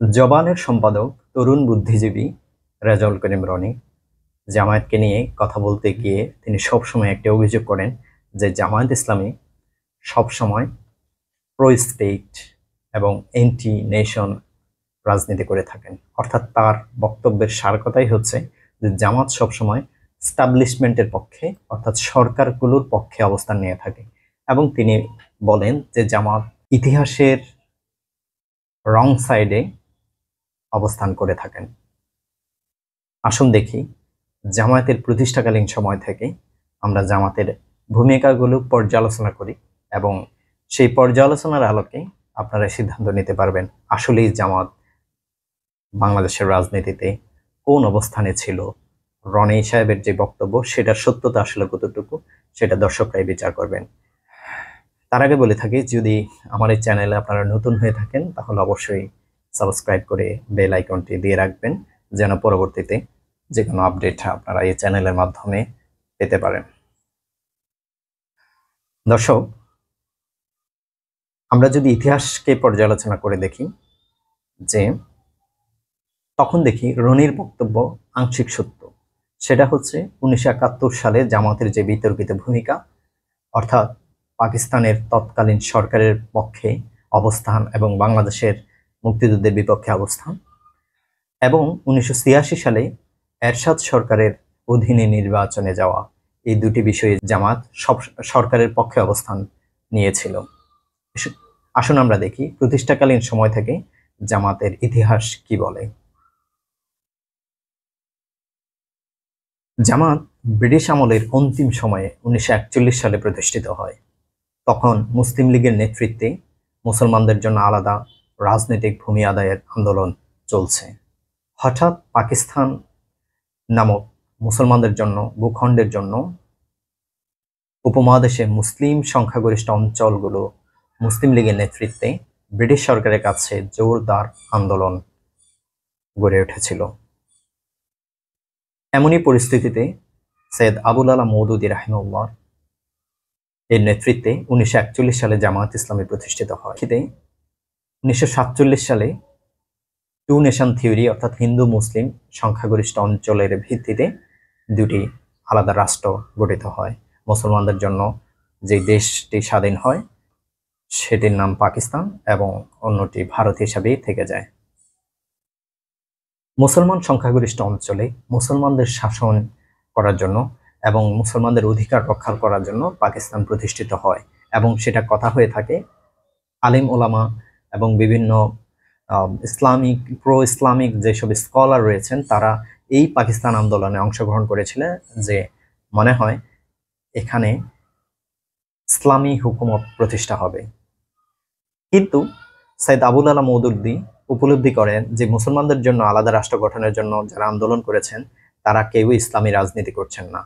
জবানের সম্পাদক তরুণ বুদ্ধিজীবী রেজাউল করিম রনি জামায়াতকে নিয়ে কথা বলতে গিয়ে তিনি সবসময় একটি অভিযোগ করেন যে জামায়াত ইসলামী সবসময় প্রো স্টেট এবং এন্টি নেশন রাজনীতি করে থাকেন। অর্থাৎ তার বক্তব্যের সার কথাই হচ্ছে যে জামাত সবসময় স্টাবলিশমেন্টের পক্ষে অর্থাৎ সরকারগুলোর পক্ষে অবস্থান নিয়ে থাকে এবং তিনি বলেন যে জামাত ইতিহাসের রং সাইডে অবস্থান করে থাকেন। আসুন দেখি জামায়াতের প্রতিষ্ঠাকালীন সময় থেকে আমরা জামাতের ভূমিকাগুলো পর্যালোচনা করি এবং সেই পর্যালোচনার আলোকে আপনারা সিদ্ধান্ত নিতে পারবেন আসলেই জামাত বাংলাদেশের রাজনীতিতে কোন অবস্থানে ছিল। রনি সাহেবের যে বক্তব্য সেটার সত্যতা আসলে কতটুকু সেটা দর্শকরাই বিচার করবেন। তার আগে বলে থাকি, যদি আমার এই চ্যানেলে আপনারা নতুন হয়ে থাকেন তাহলে অবশ্যই সাবস্ক্রাইব করে বেল আইকনটি দিয়ে রাখবেন যেন পরবর্তীতে যে কোনো আপডেট আপনারা এই চ্যানেলের মাধ্যমে পেতে পারেন। দর্শক, আমরা যদি ইতিহাসকে পর্যালোচনা করে দেখি যে তখন দেখি রনির বক্তব্য আংশিক সত্য। সেটা হচ্ছে 1971 সালে জামাতের যে বিতর্কিত ভূমিকা, অর্থাৎ পাকিস্তানের তৎকালীন সরকারের পক্ষে অবস্থান এবং বাংলাদেশের মুক্তিযুদ্ধের বিপক্ষে অবস্থান, এবং 1986 সালে এরশাদ সরকারের অধীনে নির্বাচনে যাওয়া, এই দুটি বিষয়ে জামাত সব সরকারের পক্ষে অবস্থান নিয়েছিল। আসুন আমরা দেখি প্রতিষ্ঠাকালীন সময় থেকে জামাতের ইতিহাস কি বলে। জামাত ব্রিটিশ আমলের অন্তিম সময়ে 1941 সালে প্রতিষ্ঠিত হয়। তখন মুসলিম লীগের নেতৃত্বে মুসলমানদের জন্য আলাদা রাজনৈতিক ভূমি আদায়ের আন্দোলন চলছে। হঠাৎ পাকিস্তান নামক মুসলমানদের জন্য ভূখণ্ডের জন্য উপমহাদেশে মুসলিম সংখ্যাগরিষ্ঠ অঞ্চলগুলো মুসলিম লীগের নেতৃত্বে ব্রিটিশ সরকারের কাছে জোরদার আন্দোলন গড়ে উঠেছিল। এমনই পরিস্থিতিতে সৈয়দ আবুল আলা মওদুদী রাহিমাহুল্লাহ এর নেতৃত্বে 1941 সালে জামায়াত ইসলামী প্রতিষ্ঠিত হয়। 1947 সালে টু নেশন থিওরি অর্থাৎ হিন্দু মুসলিম সংখ্যাগরিষ্ঠ অঞ্চলের ভিত্তিতে দুটি আলাদা রাষ্ট্র গঠিত হয়। মুসলমানদের জন্য যে দেশটি স্বাধীন হয় সেটির নাম পাকিস্তান এবং অন্যটি ভারত হিসাবেই থেকে যায়। মুসলমান সংখ্যাগরিষ্ঠ অঞ্চলে মুসলমানদের শাসন করার জন্য এবং মুসলমানদের অধিকার রক্ষা করার জন্য পাকিস্তান প্রতিষ্ঠিত হয় এবং সেটা কথা হয়ে থাকে। আলিম ওলামা এবং বিভিন্ন প্রো ইসলামিক যেসব স্কলার রয়েছেন তারা এই পাকিস্তান আন্দোলনে অংশগ্রহণ করেছিলেন যে মনে হয় এখানে ইসলামী হুকুমত প্রতিষ্ঠা হবে। কিন্তু সৈয়দ আবুল আলা মওদুদী উপলব্ধি করেন যে মুসলমানদের জন্য আলাদা রাষ্ট্র গঠনের জন্য যারা আন্দোলন করেছেন তারা কেউই ইসলামী রাজনীতি করছেন না।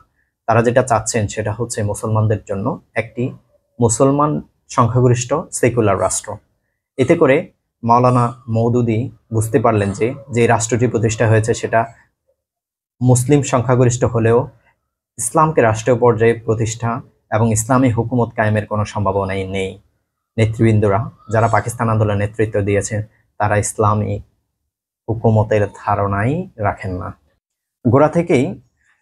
তারা যেটা চাচ্ছেন সেটা হচ্ছে মুসলমানদের জন্য একটি মুসলমান সংখ্যাগরিষ্ঠ সেকুলার রাষ্ট্র। এতে করে মাওলানা মওদুদী বুঝতে পারলেন যে যে রাষ্ট্রটি প্রতিষ্ঠা হয়েছে সেটা মুসলিম সংখ্যাগরিষ্ঠ হলেও ইসলামকে রাষ্ট্রীয় পর্যায়ে প্রতিষ্ঠা এবং ইসলামী হুকুমত কায়েমের কোনো সম্ভাবনাই নেই। নেতৃবৃন্দরা যারা পাকিস্তান আন্দোলনের নেতৃত্ব দিয়েছেন তারা ইসলামী হুকুমতের ধারণাই রাখেন না। গোড়া থেকেই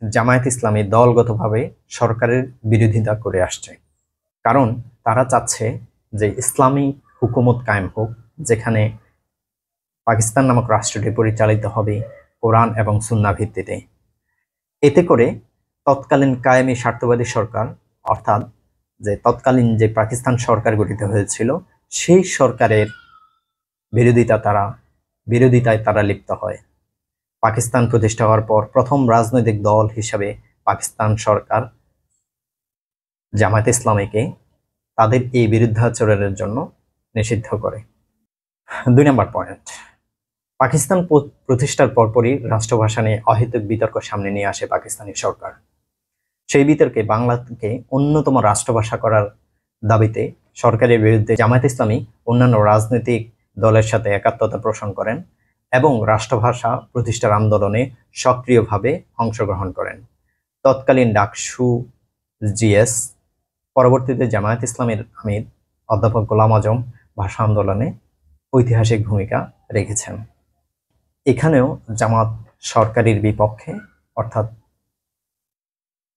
জামায়াত ইসলামী দলগতভাবে সরকারের বিরোধিতা করে আসছে, কারণ তারা চাচ্ছে যে ইসলামী হুকুমত কায়েম হোক, যেখানে পাকিস্তান নামক রাষ্ট্রটি পরিচালিত হবে কোরআন এবং সুন্নাহ ভিত্তিতে। এতে করে তৎকালীন কায়েমি স্বার্থবাদী সরকার অর্থাৎ যে তৎকালীন যে পাকিস্তান সরকার গঠিত হয়েছিল সেই সরকারের বিরোধিতায় তারা লিপ্ত হয়। পাকিস্তান প্রতিষ্ঠা হওয়ার পর প্রথম রাজনৈতিক দল হিসাবে পাকিস্তান সরকার জামায়াত ইসলামীকে তাদের এই বিরুদ্ধাচরণের জন্য নিষিদ্ধ করে। 2 নম্বর পয়েন্ট, পাকিস্তান প্রতিষ্ঠার পরপরই রাষ্ট্রভাষা নিয়ে অহেতুক বিতর্ক সামনে নিয়ে আসে পাকিস্তানি সরকার। সেই বিতর্কে বাংলাকে অন্যতম রাষ্ট্রভাষা করার দাবিতে সরকারের বিরুদ্ধে জামায়াত ইসলামী অন্যান্য রাজনৈতিক দলের সাথে একাত্মতা পোষণ করেন এবং রাষ্ট্রভাষা প্রতিষ্ঠার আন্দোলনে সক্রিয়ভাবে অংশগ্রহণ করেন। তৎকালীন ডাকসু জিএস পরবর্তীতে জামায়াত ইসলামের আমির অধ্যাপক গোলাম আজম ভাষা আন্দোলনে ঐতিহাসিক ভূমিকা রেখেছেন। এখানেও জামাত সরকারের বিপক্ষে, অর্থাৎ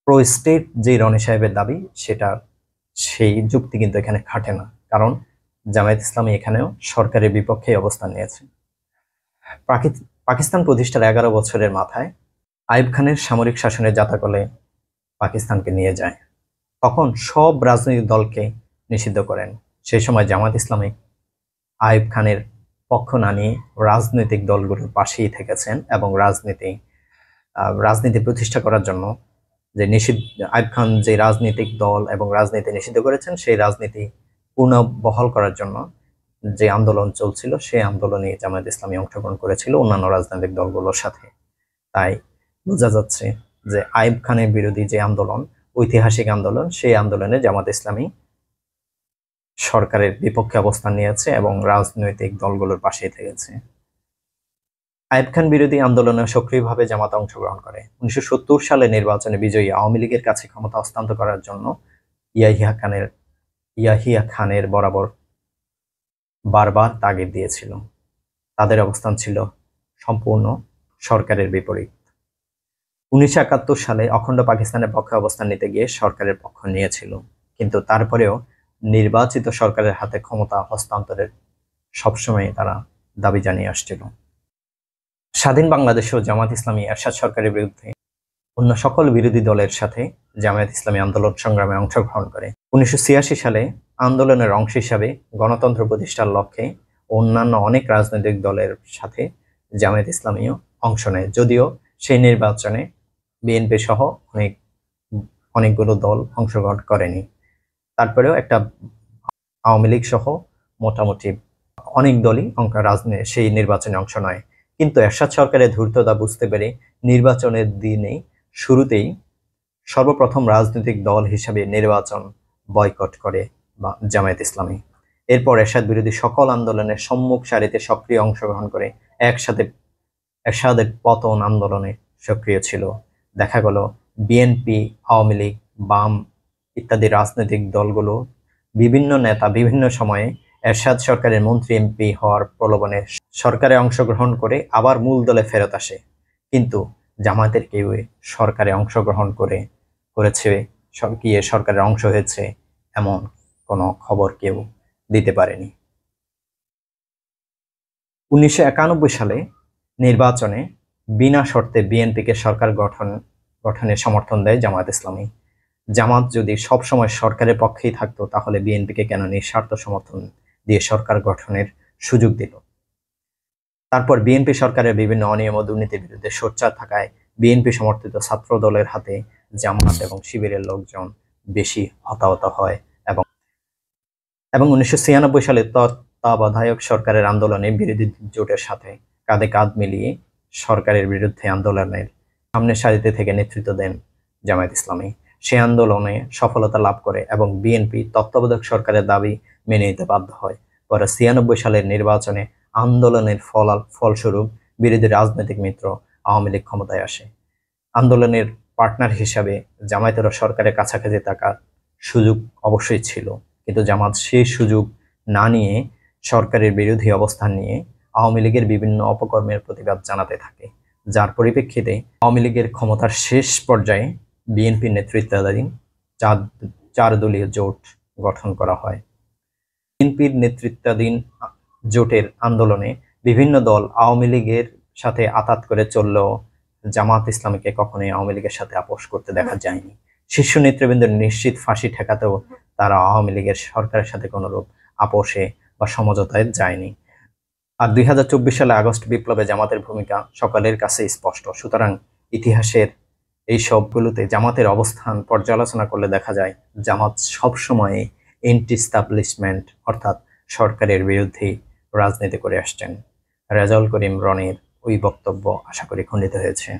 প্রো স্টেট যে রনি সাহেবের দাবি সেটা সেই যুক্তি কিন্তু এখানে খাটে না, কারণ জামায়াত ইসলামী এখানেও সরকারের বিপক্ষে অবস্থান নিয়েছে। পাকিস্তান প্রতিষ্ঠার 11 বছরের মাথায় আইয়ুব খানের সামরিক শাসনের জাতাকলে পাকিস্তানকে নিয়ে যায়। তখন সব রাজনৈতিক দলকে নিষিদ্ধ করেন। সেই সময় জামায়াত ইসলামী আইয়ুব খানের পক্ষ না নিয়ে রাজনৈতিক দলগুলোর পাশেই থেকেছেন এবং রাজনীতি প্রতিষ্ঠা করার জন্য যে আইয়ুব খান যে রাজনৈতিক দল এবং রাজনীতি নিষিদ্ধ করেছেন সেই রাজনীতি পুনর্বহাল করার জন্য যে আন্দোলন চলছিল সেই আন্দোলনে জামায়াত ইসলামী অংশগ্রহণ করেছিল অন্যান্য রাজনৈতিক দলগুলোর সাথে। তাই বোঝা যাচ্ছে যে আইয়ুব খানের বিরোধী যে আন্দোলন, ঐতিহাসিক আন্দোলন, সেই আন্দোলনে জামায়াত ইসলামী সরকারের বিপক্ষে অবস্থান নিয়েছে এবং রাজনৈতিক দলগুলোর পাশে থেকেছে। আইয়ুব খান বিরোধী আন্দোলনে সক্রিয়ভাবে জামাত অংশগ্রহণ করে। 1970 সালে নির্বাচনে বিজয়ী আওয়ামী লীগের কাছে ক্ষমতা হস্তান্তর করার জন্য ইয়াহিয়া খানের বারবার তাগিদ দিয়েছিল। তাদের অবস্থান ছিল সম্পূর্ণ সরকারের বিপরীত। 1971 সালে অখণ্ড পাকিস্তানের পক্ষে অবস্থান নিতে গিয়ে সরকারের পক্ষ নিয়েছিল, কিন্তু তারপরেও নির্বাচিত সরকারের হাতে ক্ষমতা হস্তান্তরের সবসময় তারা দাবি জানিয়ে আসছিল। স্বাধীন বাংলাদেশেও জামায়াত ইসলামী এরশাদ সরকারের বিরুদ্ধে অন্য সকল বিরোধী দলের সাথে জামায়াত ইসলামী আন্দোলন সংগ্রামে অংশগ্রহণ করে। 1986 সালে আন্দোলনের অংশ হিসাবে গণতন্ত্র প্রতিষ্ঠার লক্ষ্যে অন্যান্য অনেক রাজনৈতিক দলের সাথে জামায়াত ইসলামীও অংশ নেয়, যদিও সেই নির্বাচনে বিএনপি সহ অনেকগুলো দল অংশগ্রহণ করেনি। তারপরেও একটা আওয়ামী লীগ সহ মোটামুটি অনেক দলই সেই নির্বাচনে অংশ নেয়। কিন্তু এরশাদ সরকারের ধূর্ততা বুঝতে পেরে নির্বাচনের দিনে শুরুতেই সর্বপ্রথম রাজনৈতিক দল হিসাবে নির্বাচন বয়কট করে জামায়াত ইসলামী। এরপর এরশাদ বিরোধী সকল আন্দোলনের সম্মুখ সারিতে সক্রিয় অংশগ্রহণ করে এরশাদের পতন আন্দোলনে সক্রিয় ছিল। দেখা গেল বিএনপি, আওয়ামী লীগ, বাম ইত্যাদি রাজনৈতিক দলগুলো বিভিন্ন নেতা বিভিন্ন সময়ে এরশাদ সরকারের মন্ত্রী এমপি হওয়ার প্রলোভনে সরকারে অংশগ্রহণ করে আবার মূল দলে ফেরত আসে। কিন্তু জামায়াতের কেউ সরকারে অংশগ্রহণ করেছে সরকারের অংশ হয়েছে এমন কোনো খবর কেউ দিতে পারেনি। 1991 সালে নির্বাচনে বিনা শর্তে বিএনপিকে সরকার গঠনে সমর্থন দেয় জামায়াত ইসলামী। জামাত যদি সবসময় সরকারের পক্ষেই থাকতো তাহলে বিএনপিকে কেন নিঃস্বার্থ সমর্থন দিয়ে সরকার গঠনের সুযোগ দিল? তারপর বিএনপি সরকারের বিভিন্ন অনিয়ম ও দুর্নীতির বিরুদ্ধে সোচ্চার থাকায় বিএনপি সমর্থিত ছাত্র দলের হাতে জামাত এবং শিবিরের লোকজন বেশি হতাহত হয় এবং 1996 সালে তত্ত্বাবধায়ক সরকারের আন্দোলনে বিরোধী জোটের সাথে কাঁধে কাঁধ মিলিয়ে সরকারের বিরুদ্ধে আন্দোলনের সামনের সারিতে থেকে নেতৃত্ব দেন জামায়াত ইসলামী। সে আন্দোলনে সফলতা লাভ করে এবং বিএনপি তত্ত্বাবধায়ক সরকারের দাবি মেনে নিতে বাধ্য হয়। পরে 96 সালের নির্বাচনে আন্দোলনের ফলস্বরূপ বিরোধী রাজনৈতিক মিত্র আওয়ামী লীগ ক্ষমতায় আসে। আন্দোলনের পার্টনার হিসাবে জামায়াতেরও সরকারের কাছাকাছি থাকার সুযোগ অবশ্যই ছিল, কিন্তু জামাত সেই সুযোগ না নিয়ে সরকারের বিরোধী অবস্থান নিয়ে আওয়ামী লীগের বিভিন্ন অপকর্মের প্রতিবাদ জানাতে থাকে, যার পরিপ্রেক্ষিতে আওয়ামী লীগের ক্ষমতার শেষ পর্যায়ে বিএনপির নেতৃত্বাধীন 4 দলীয় জোট গঠন করা হয়। বিএনপির নেতৃত্বাধীন জোটের আন্দোলনে বিভিন্ন দল আওয়ামী লীগের সাথে আঁতাত করে চললেও জামাত ইসলামীকে কখনোই আওয়ামী লীগের সাথে আপোষ করতে দেখা যায়নি। শীর্ষ নেতৃবৃন্দের নিশ্চিত ফাঁসি ঠেকাতেও তারা আওয়ামী লীগের সরকারের সাথে কোনোরূপ আপোষে বা সমঝোতায় যায়নি। আর 2024 সালে আগস্ট বিপ্লবে জামাতের ভূমিকা সকলের কাছে স্পষ্ট। সুতরাং ইতিহাসের এই সবগুলোতে জামাতের অবস্থান পর্যালোচনা করলে দেখা যায় জামাত সবসময় এন্টি এস্টাবলিশমেন্ট অর্থাৎ সরকারের বিরুদ্ধে রাজনীতি করে আসছেন। রেজাউল করিম রনির ওই বক্তব্য আশা করি খণ্ডিত হয়েছে।